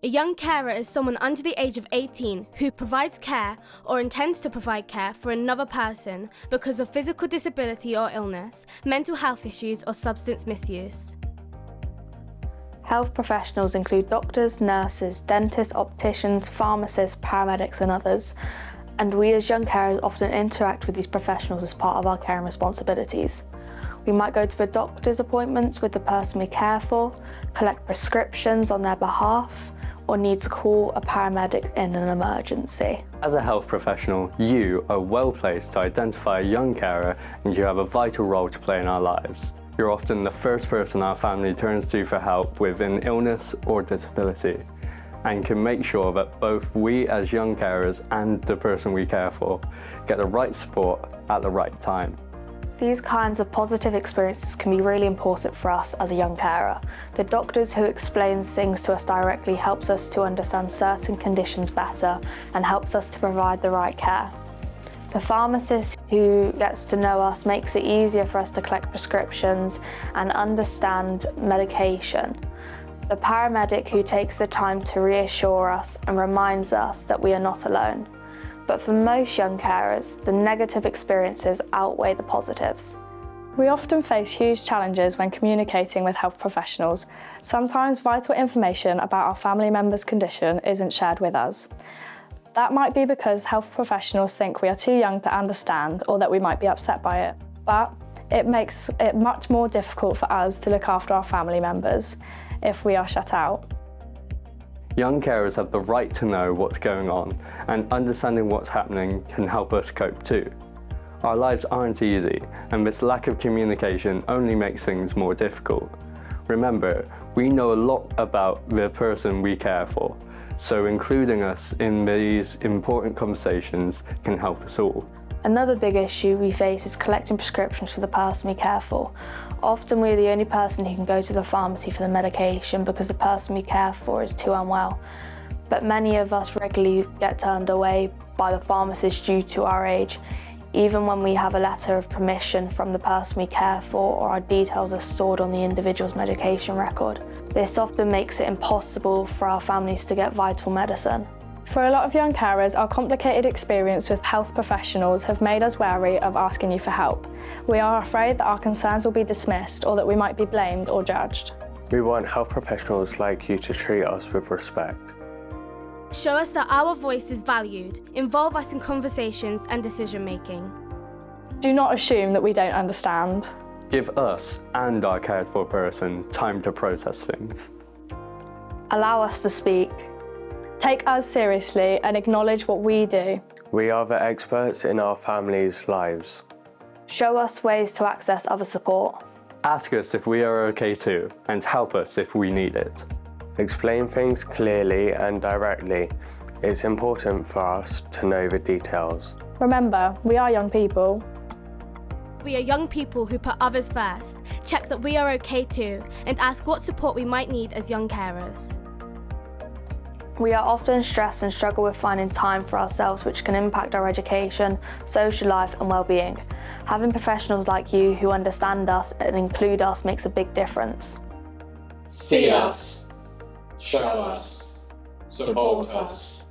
A young carer is someone under the age of 18 who provides care or intends to provide care for another person because of physical disability or illness, mental health issues, or substance misuse. Health professionals include doctors, nurses, dentists, opticians, pharmacists, paramedics and others. And we as young carers often interact with these professionals as part of our care and responsibilities. We might go to the doctor's appointments with the person we care for, collect prescriptions on their behalf, or need to call a paramedic in an emergency. As a health professional, you are well placed to identify a young carer, and you have a vital role to play in our lives. You're often the first person our family turns to for help with an illness or disability, and can make sure that both we as young carers and the person we care for get the right support at the right time. These kinds of positive experiences can be really important for us as a young carer. The doctors who explains things to us directly helps us to understand certain conditions better and helps us to provide the right care. The pharmacist who gets to know us makes it easier for us to collect prescriptions and understand medication. The paramedic who takes the time to reassure us and reminds us that we are not alone. But for most young carers, the negative experiences outweigh the positives. We often face huge challenges when communicating with health professionals. Sometimes vital information about our family member's condition isn't shared with us. That might be because health professionals think we are too young to understand or that we might be upset by it. But it makes it much more difficult for us to look after our family members if we are shut out. Young carers have the right to know what's going on, and understanding what's happening can help us cope too. Our lives aren't easy, and this lack of communication only makes things more difficult. Remember, we know a lot about the person we care for, so including us in these important conversations can help us all. Another big issue we face is collecting prescriptions for the person we care for. Often we're the only person who can go to the pharmacy for the medication because the person we care for is too unwell. But many of us regularly get turned away by the pharmacist due to our age, even when we have a letter of permission from the person we care for or our details are stored on the individual's medication record. This often makes it impossible for our families to get vital medicine. For a lot of young carers, our complicated experience with health professionals have made us wary of asking you for help. We are afraid that our concerns will be dismissed or that we might be blamed or judged. We want health professionals like you to treat us with respect. Show us that our voice is valued. Involve us in conversations and decision making. Do not assume that we don't understand. Give us and our cared for person time to process things. Allow us to speak. Take us seriously and acknowledge what we do. We are the experts in our families' lives. Show us ways to access other support. Ask us if we are okay too, and help us if we need it. Explain things clearly and directly. It's important for us to know the details. Remember, we are young people. We are young people who put others first, check that we are okay too, and ask what support we might need as young carers. We are often stressed and struggle with finding time for ourselves, which can impact our education, social life and well-being. Having professionals like you who understand us and include us makes a big difference. See us, show us, support us.